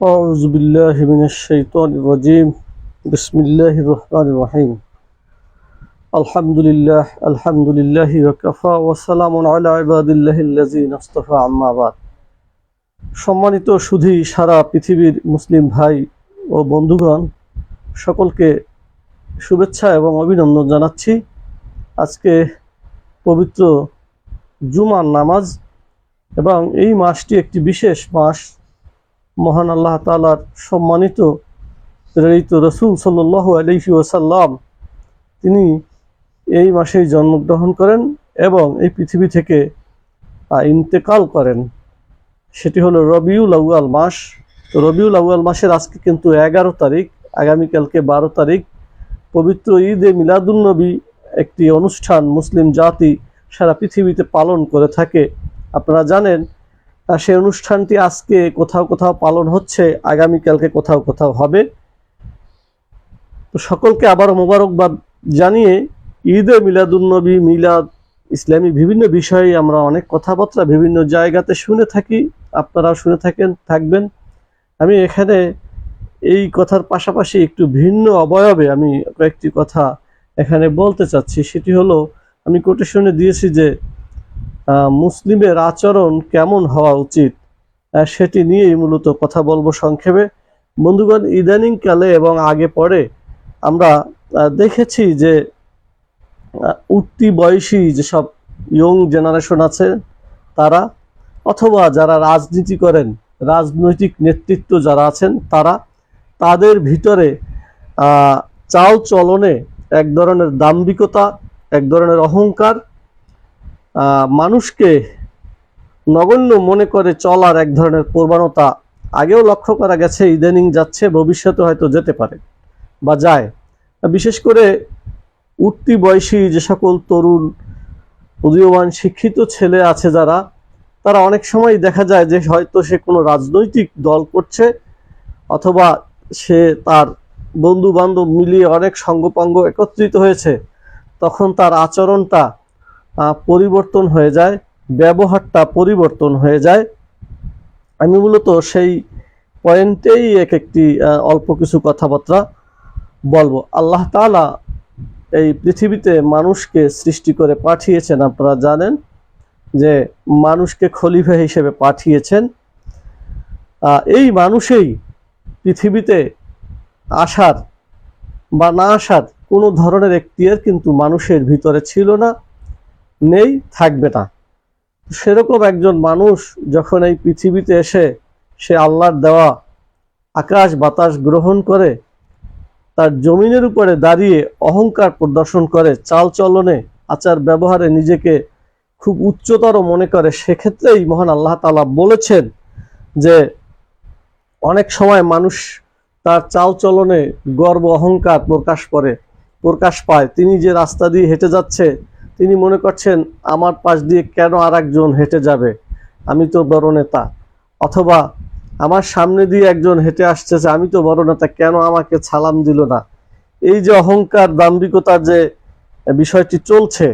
أعوذ بالله من الشيطان الرجيم بسم الله الرحمن الرحيم الحمد لله وكفى وسلام على عباد الله الذين اصطفى أما بعد সম্মানিত সুধী সারা পৃথিবীর মুসলিম ভাই ও বন্ধুগণ সকলকে শুভেচ্ছা এবং অভিনন্দন জানাচ্ছি। আজকে পবিত্র জুমার নামাজ এবং এই মাসটি একটি বিশেষ মাস। মহান আল্লাহ তাআলার সম্মানিত প্রেরিত রাসূল সাল্লাল্লাহু আলাইহি ওয়াসাল্লাম তিনি এই মাসেই জন্মগ্রহণ করেন এবং এই পৃথিবী থেকে ইন্তেকাল করেন। সেটি হলো রবিউল আউয়াল মাস। তো রবিউল আউয়াল মাসের আজকে কিন্তু 11 তারিখ, আগামীকালকে 12 তারিখ। পবিত্র ঈদে মিলাদুন্নবী একটি অনুষ্ঠান মুসলিম জাতি সারা পৃথিবীতে পালন করে থাকে। আপনারা জানেন সেই অনুষ্ঠানটি আজকে কোথাও কোথাও পালন হচ্ছে, আগামীকালকে কোথাও কোথাও হবে। তো সকলকে আবারও মোবারকবাদ জানিয়ে ঈদে মিলাদুন্নবী, মিলাদ, ইসলামী বিভিন্ন বিষয়ে আমরা অনেক কথাবার্তা বিভিন্ন জায়গাতে শুনে থাকি, আপনারাও শুনে থাকবেন। আমি এখানে এই কথার পাশাপাশি একটু ভিন্ন অবয়বে আমি কয়েকটি কথা এখানে বলতে চাচ্ছি। সেটি হলো, আমি কোটেশনে দিয়েছি যে মুসলিমের আচরণ কেমন হওয়া উচিত, সেটি নিয়েই মূলত কথা বলবো সংক্ষেপে। বন্ধুগণ, ইদানিং কালে এবং আগে পরে আমরা দেখেছি যে উঠতি বয়সী যেসব ইয়ং জেনারেশন আছে তারা, অথবা যারা রাজনীতি করেন, রাজনৈতিক নেতৃত্ব যারা আছেন তাদের ভিতরে চাল চলনে এক ধরনের দাম্ভিকতা, এক ধরনের অহংকার, মানুষকে নগণ্য মনে করে চলার এক ধরনের প্রবণতা আগেও লক্ষ্য করা গেছে, ইদানিং যাচ্ছে, ভবিষ্যতে হয়তো যেতে পারে বা যায়। বিশেষ করে উঠতি বয়সী যে সকল তরুণ উদীয়মান শিক্ষিত ছেলে আছে তারা অনেক সময় দেখা যায় যে হয়তো সে কোনো রাজনৈতিক দল করছে, অথবা সে তার বন্ধু বান্ধব মিলিয়ে অনেক সঙ্গপাঙ্গ একত্রিত হয়েছে, তখন তার আচরণটা পরিবর্তন হয়ে যায়, ব্যবহারটা পরিবর্তন হয়ে যায়। আমি মূলত সেই পয়েন্টেই একটি অল্প কিছু কথাবার্তা বলবো। আল্লাহ তাআলা এই পৃথিবীতে মানুষকে সৃষ্টি করে পাঠিয়েছেন। আপনারা জানেন যে মানুষকে খলিফা হিসেবে পাঠিয়েছেন। এই মানুষই পৃথিবীতে আসার বা না আসার কোনো ধরনের এখতিয়ার কিন্তু মানুষের ভিতরে ছিল না, নেই, থাকবে না। সেরকম একজন মানুষ যখন এই পৃথিবীতে এসে সে আল্লাহর দেওয়া আকাশ বাতাস গ্রহণ করে, তার জমিনের উপরে দাঁড়িয়ে অহংকার প্রদর্শন করে, চাল চলনে আচার ব্যবহারে নিজেকে খুব উচ্চতর মনে করে, সেক্ষেত্রেই মহান আল্লাহ তাআলা বলেছেন যে অনেক সময় মানুষ তার চাল চলনে গর্ব অহংকার প্রকাশ পায়। তিনি যে রাস্তা দিয়ে হেঁটে যাচ্ছে, তিনি মনে করছেন আমার পাশ দিয়ে কেন আর একজন হেঁটে যাবে, আমি তো বড় নেতা। অথবা আমার সামনে দিয়ে একজন হেঁটে আসছে, আমি তো বড় নেতা, কেন আমাকে সালাম দিল না। এই যে অহংকার দাম্ভিকতার যে বিষয়টি চলছে,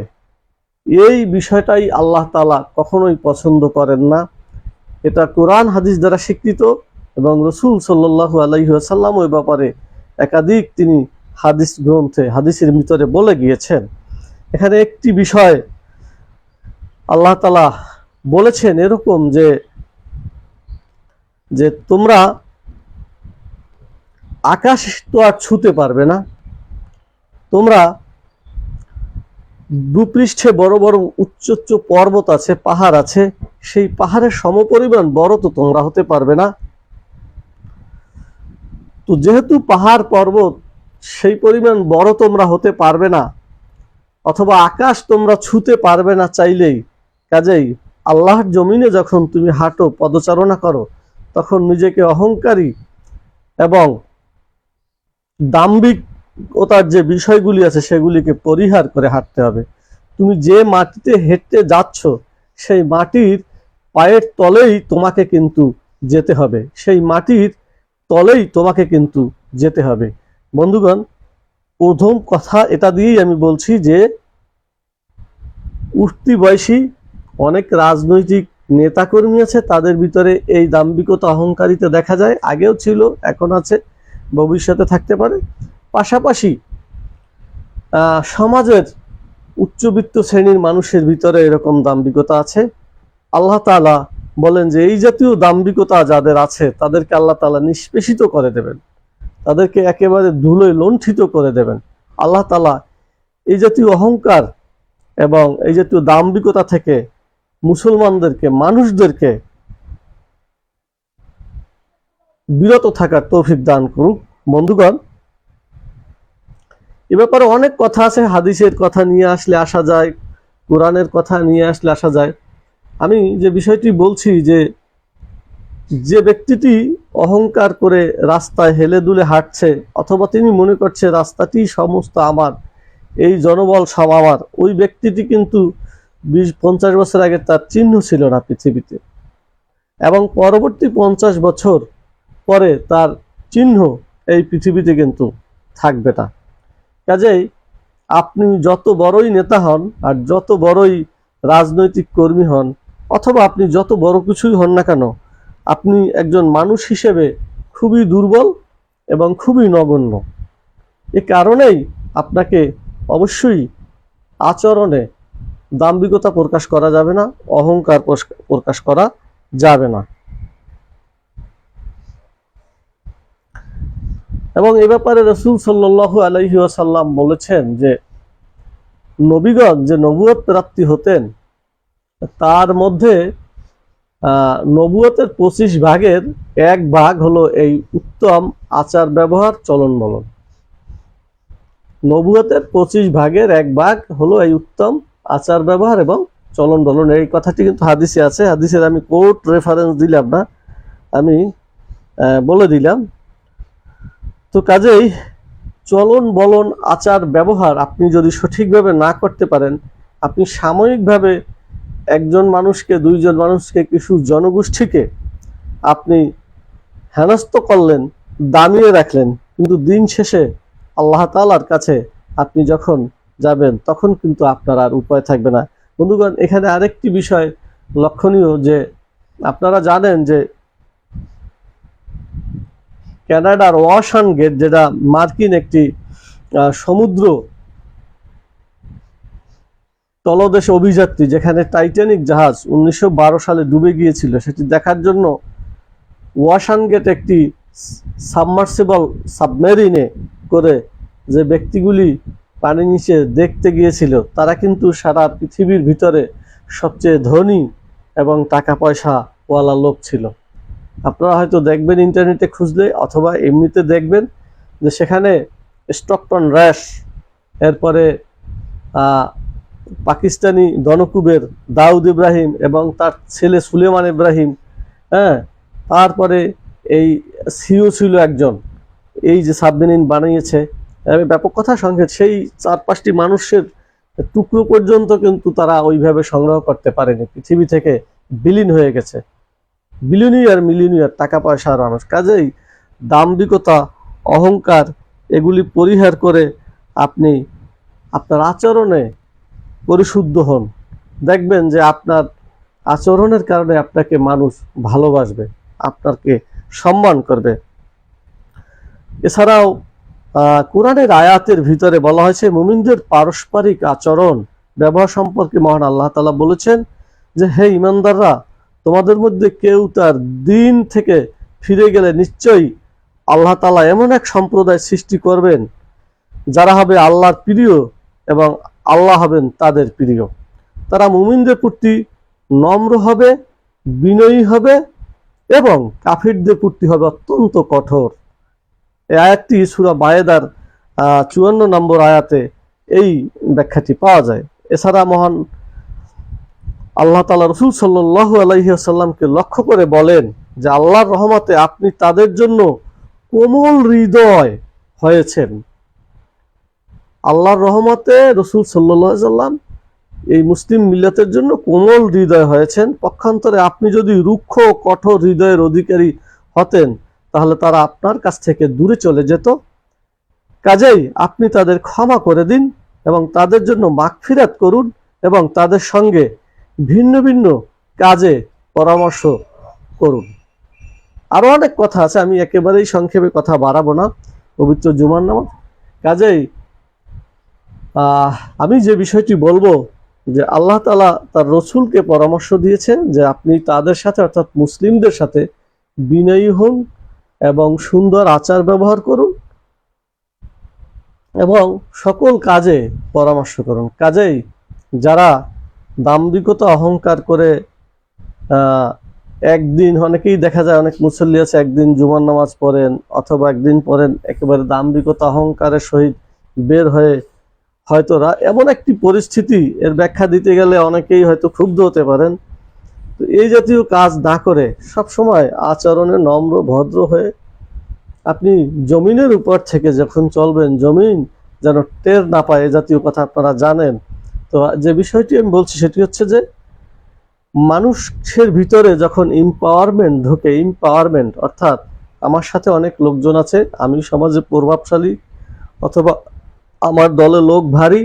এই বিষয়টাই আল্লাহ তাআলা কখনোই পছন্দ করেন না। এটা কোরআন হাদিস দ্বারা স্বীকৃত এবং রাসূল সাল্লাল্লাহু আলাইহি ওয়াসাল্লাম ওই ব্যাপারে একাধিক তিনি হাদিসের ভিতরে বলে গিয়েছেন। এখানে একটি বিষয় আল্লাহ তাআলা বলেছেন এরকম যে তোমরা আকাশ তো আর ছুঁতে পারবে না, তোমরা ভূপৃষ্ঠে বড় বড় উচ্চ উচ্চ পর্বত আছে, পাহাড় আছে, সেই পাহাড়ের সমপরিমাণ বড় তো তোমরা হতে পারবে না। তো যেহেতু পাহাড় পর্বত সেই পরিমাণ বড় তোমরা হতে পারবে না, অথবা আকাশ তোমরা ছুঁতে পারবে না চাইলেই, কাজেই আল্লাহর জমিনে যখন তুমি হাঁটো, পদচারণা করো, তখন নিজেকে অহংকারী এবং দাম্ভিকতার যে বিষয়গুলি আছে সেগুলিকে পরিহার করে হাঁটতে হবে। তুমি যে মাটিতে হেঁটে যাচ্ছ সেই মাটির পায়ের তলেই তোমাকে কিন্তু যেতে হবে, সেই মাটির তলেই তোমাকে কিন্তু যেতে হবে। বন্ধুগণ, প্রথম কথা এটা দিয়েই আমি বলছি যে উঠতি বয়সী অনেক রাজনৈতিক নেতাকর্মী আছে তাদের ভিতরে এই দাম্ভিকতা অহংকারিতা দেখা যায়, আগেও ছিল, এখন আছে, ভবিষ্যতে থাকতে পারে। পাশাপাশি সমাজের উচ্চবিত্ত শ্রেণীর মানুষের ভিতরে এরকম দাম্ভিকতা আছে। আল্লাহ তাআলা বলেন যে এই জাতীয় দাম্ভিকতা যাদের আছে তাদেরকে আল্লাহ তাআলা নিষ্পেষিত করে দেবেন, তাদেরকে একেবারে ধুলোয় লুণ্ঠিত করে দেবেন। আল্লাহ তাআলা এই জাতীয় অহংকার এবং এই জাতীয় দাম্ভিকতা থেকে মুসলমানদেরকে, মানুষদেরকে বিরত থাকার তৌফিক দান করুক। বন্ধুগণ, এ ব্যাপারে অনেক কথা আছে, হাদিসের কথা নিয়ে আসলে আসা যায়, কোরআনের কথা নিয়ে আসলে আসা যায়। আমি যে বিষয়টি বলছি যে ব্যক্তিটি অহংকার করে রাস্তায় হেলে দুলে হাঁটছে, অথবা তিনি মনে করছে রাস্তাটি সমস্ত আমার, এই জনবল সব আমার, ওই ব্যক্তিটি কিন্তু 20-50 বছর আগে তার চিহ্ন ছিল না পৃথিবীতে, এবং পরবর্তী 50 বছর পরে তার চিহ্ন এই পৃথিবীতে কিন্তু থাকবে না। কাজেই আপনি যত বড়ই নেতা হন আর যত বড়ই রাজনৈতিক কর্মী হন, অথবা আপনি যত বড় কিছুই হন না কেন, আপনি একজন মানুষ হিসেবে খুবই দুর্বল এবং খুবই নগণ্য। এ কারণেই আপনাকে অবশ্যই আচরণে দাম্ভিকতা প্রকাশ করা যাবে না, অহংকার প্রকাশ করা যাবে না। এবং এ ব্যাপারে রাসূল সাল্লাল্লাহু আলাইহি ওয়াসাল্লাম বলেছেন যে নবীগণ যে নবুয়ত প্রাপ্তি হতেন তার মধ্যে নবুয়তের 25 ভাগের 1 ভাগ হলো এই উত্তম আচার ব্যবহার, চলন বলন। নবুয়তের 25 ভাগের 1 ভাগ হলো এই উত্তম আচার ব্যবহার এবং চলন বলন। এই কথাটি কিন্তু হাদিসে আছে, হাদিসের আমি কোর্ট রেফারেন্স দিলাম না, আমি বলে দিলাম। তো কাজেই চলন বলন আচার ব্যবহার আপনি যদি সঠিকভাবে না করতে পারেন, আপনি সাময়িকভাবে একজন মানুষকে, দুইজন মানুষকে, কিছু জনগোষ্ঠীকে আপনি হেনস্থ করলেন, দামিয়ে রাখলেন, কিন্তু দিন শেষে আল্লাহ তাআলার কাছে আপনি যখন যাবেন তখন কিন্তু আপনার আর উপায় থাকবে না। বন্ধুগণ, এখানে আরেকটি বিষয় লক্ষণীয় যে আপনারা জানেন যে কানাডার ওয়াশান গেট, যেটা মার্কিন একটি সমুদ্র তলদেশ অভিযাত্রী, যেখানে টাইটানিক জাহাজ 1912 সালে ডুবে গিয়েছিল, সেটি দেখার জন্য ওয়াশান গেট একটি সাবমার্সিবল সাবমেরিনে করে যে ব্যক্তিগুলি পানির নিচে দেখতে গিয়েছিল তারা কিন্তু সারা পৃথিবীর ভিতরে সবচেয়ে ধনী এবং টাকা পয়সা ওয়ালা লোক ছিল। আপনারা হয়তো দেখবেন ইন্টারনেটে খুঁজলে, অথবা এমনিতে দেখবেন যে সেখানে স্টকটন র্যাশ, এরপরে পাকিস্তানি দনকুবের দাউদ ইব্রাহিম এবং তার ছেলে সুলেমান ইব্রাহিম, তারপরে এই সিও ছিল একজন, এই যে সাবমেরিন বানিয়েছে, ব্যাপক কথা সংক্ষেপ, সেই 4-5টি মানুষের টুকরো পর্যন্ত কিন্তু তারা ওইভাবে সংগ্রহ করতে পারেনি, পৃথিবী থেকে বিলীন হয়ে গেছে। বিলিয়নিয়ার, মিলিয়নিয়ার, টাকা পয়সার মানুষ। কাজেই দাম্ভিকতা, অহংকার এগুলি পরিহার করে আপনি আপনার আচরণে পরিশুদ্ধ হন, দেখবেন যে আপনার আচরণের কারণে আপনাকে মানুষ ভালোবাসবে, আপনাকে সম্মান করবে। এছাড়াও কোরআনের আয়াতের ভিতরে বলা হয়েছে মুমিনদের পারস্পরিক আচরণ ব্যবহার সম্পর্কে মহান আল্লাহ তাআলা বলেছেন যে হে ঈমানদাররা, তোমাদের মধ্যে কেউ তার দিন থেকে ফিরে গেলে নিশ্চয়ই আল্লাহ তাআলা এমন এক সম্প্রদায় সৃষ্টি করবেন যারা হবে আল্লাহর প্রিয় এবং আল্লাহ হবেন তাদের প্রিয়। তারা মুমিনদের প্রতি নম্র হবে, বিনয়ী হবে এবং কাফিরদের প্রতি হবে অত্যন্ত কঠোর। এই আয়াতটি সূরা মায়েদার 54 নম্বর আয়াতে এই ব্যাখ্যাটি পাওয়া যায়। এছাড়া মহান আল্লাহ তাআলা রাসূল সাল্লাল্লাহু আলাইহি ওয়াসাল্লামকে লক্ষ্য করে বলেন যে আল্লাহর রহমতে আপনি তাদের জন্য কোমল হৃদয় হয়েছেন। আল্লাহর রহমতে রাসূল সাল্লাল্লাহু আলাইহি ওয়াসাল্লাম এই মুসলিম মিল্লাতের জন্য কোমল হৃদয় হয়েছেন। পক্ষান্তরে আপনি যদি রুক্ষ কঠোর হৃদয়ের অধিকারী হতেন তাহলে তারা আপনার কাছ থেকে দূরে চলে যেত। কাজেই আপনি তাদের ক্ষমা করে দিন এবং তাদের জন্য মাগফিরাত করুন এবং তাদের সঙ্গে ভিন্ন ভিন্ন কাজে পরামর্শ করুন। আরো অনেক কথা আছে, আমি একেবারেই সংক্ষেপে কথা বাড়াবো না। পবিত্র জুমার নামাজ, কাজেই আমি যে বিষয়টি বলবো যে আল্লাহ তাআলা তার রসুলকে পরামর্শ দিয়েছেন যে আপনি তাদের সাথে অর্থাৎ মুসলিমদের সাথে বিনয়ী হন এবং সুন্দর আচার ব্যবহার করুন এবং সকল কাজে পরামর্শ করুন। কাজেই যারা দাম্ভিকতা অহংকার করে একদিন, অনেকেই দেখা যায় অনেক মুসল্লি আছে একদিন জুমার নামাজ পড়েন অথবা একদিন পড়েন, একেবারে দাম্ভিকতা অহংকারের সহিত বের হয়ে হয়তো এমন একটি পরিস্থিতি, এর ব্যাখ্যা দিতে গেলে অনেকেই হয়তো ক্ষুব্ধ হতে পারেন। তো এই জাতীয় কাজ না করে সবসময় আচরণে নম্র ভদ্র হয়ে আপনি জমিনের উপর থেকে যখন চলবেন, জমিন যেন টের না পায়, এ জাতীয় কথা আপনারা জানেন। তো যে বিষয়টি আমি বলছি সেটি হচ্ছে যে মানুষের ভিতরে যখন এম্পাওয়ারমেন্ট ঢোকে, এম্পাওয়ারমেন্ট অর্থাৎ আমার সাথে অনেক লোকজন আছে, আমি সমাজে প্রভাবশালী, অথবা আমার দলে লোক ভারী,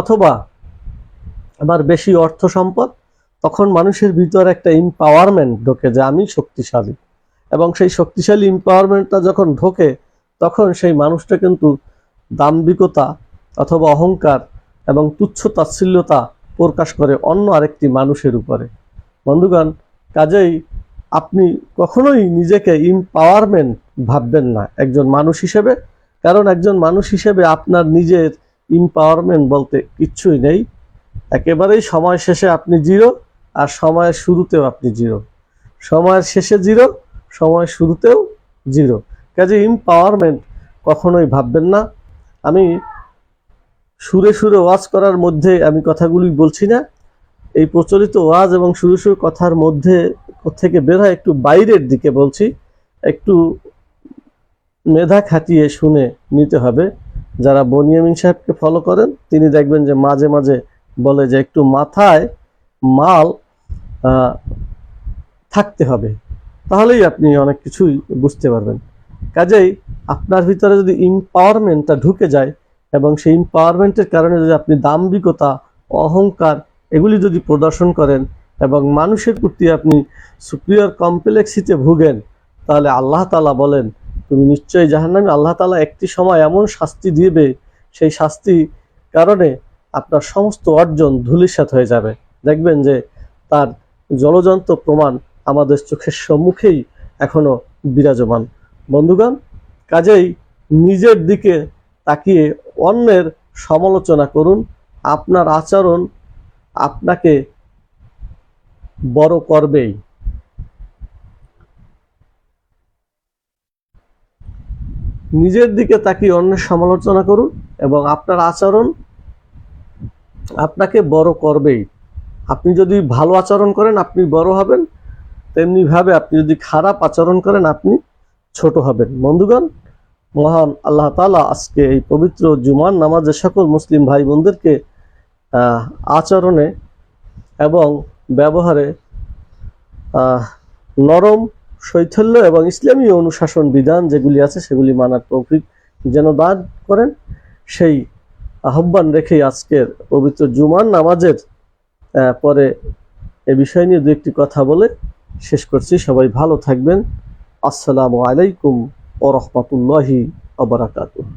অথবা আমার বেশি অর্থ সম্পদ, তখন মানুষের ভিতরে একটা এম্পাওয়ারমেন্ট ঢোকে যে আমি শক্তিশালী। এবং সেই শক্তিশালী এম্পাওয়ারমেন্টটা যখন ঢোকে তখন সেই মানুষটা কিন্তু দাম্ভিকতা অথবা অহংকার এবং তুচ্ছ তাচ্ছিল্যতা প্রকাশ করে অন্য আরেকটি মানুষের উপরে। বন্ধুগণ, কাজেই আপনি কখনোই নিজেকে এম্পাওয়ারমেন্ট ভাববেন না একজন মানুষ হিসেবে, কারণ একজন মানুষ হিসেবে আপনার নিজের এম্পাওয়ারমেন্ট বলতে কিচ্ছুই নেই। একেবারেই সময় শেষে আপনি জিরো, আর সময়ের শুরুতেও আপনি জিরো। সময়ের শেষে জিরো, সময়ের শুরুতেও জিরো। কাজে এম্পাওয়ারমেন্ট কখনোই ভাববেন না। আমি সুরে সুরে ওয়াজ করার মধ্যে আমি কথাগুলি বলছি না, এই প্রচলিত ওয়াজ এবং সুরে সুরে কথার মধ্যে থেকে বের হয় একটু বাইরের দিকে বলছি। একটু মেধা খাটিয়ে শুনে নিতে হবে। যারা বনিয়ামিন সাহেবকে ফলো করেন তিনি দেখবেন যে মাঝে মাঝে বলে যে একটু মাথায় মাল থাকতে হবে, তাহলেই আপনি অনেক কিছুই বুঝতে পারবেন। কাজেই আপনার ভিতরে যদি এম্পাওয়ারমেন্টটা ঢুকে যায় এবং সেই এম্পাওয়ারমেন্টের কারণে যদি আপনি দাম্ভিকতা, অহংকার এগুলি যদি প্রদর্শন করেন এবং মানুষের প্রতি আপনি সুপিরিয়র কমপ্লেক্সিতে ভুগেন, তাহলে আল্লাহ তাআলা বলেন তুমি নিশ্চয়ই জাহান্নামী। আল্লাহ তাআলা একটি সময় এমন শাস্তি দিবে, সেই শাস্তি কারণে আপনার সমস্ত অর্জন ধূলিসাৎ হয়ে যাবে। দেখবেন যে তার জলজন্ত প্রমাণ আমাদের চোখের সম্মুখেই এখনো বিরাজমান। বন্ধুগণ, কাজেই নিজের দিকে তাকিয়ে অন্যের সমালোচনা করুন। আপনার আচরণ আপনাকে বড় করবেই। নিজের দিকে তাকিয়ে অন্যের সমালোচনা করুন এবং আপনার আচরণ আপনাকে বড় করবেই। আপনি যদি ভালো আচরণ করেন আপনি বড় হবেন, তেমনিভাবে আপনি যদি খারাপ আচরণ করেন আপনি ছোট হবেন। বন্ধুগণ, মহান আল্লাহ তাআলা আজকে এই পবিত্র জুমার নামাজে সকল মুসলিম ভাই বোনদেরকে আচরণে এবং ব্যবহারে নরম শৈথল্য এবং ইসলামী অনুশাসন বিধান যেগুলি আছে সেগুলি মানার তৌফিক যেন দান করেন, সেই আহ্বান রেখেই আজকের পবিত্র জুমার নামাজের পরে এ বিষয় নিয়ে দু একটি কথা বলে শেষ করছি। সবাই ভালো থাকবেন। আসসালামু আলাইকুম ওয়া রাহমাতুল্লাহি ওয়া বারাকাতুহু।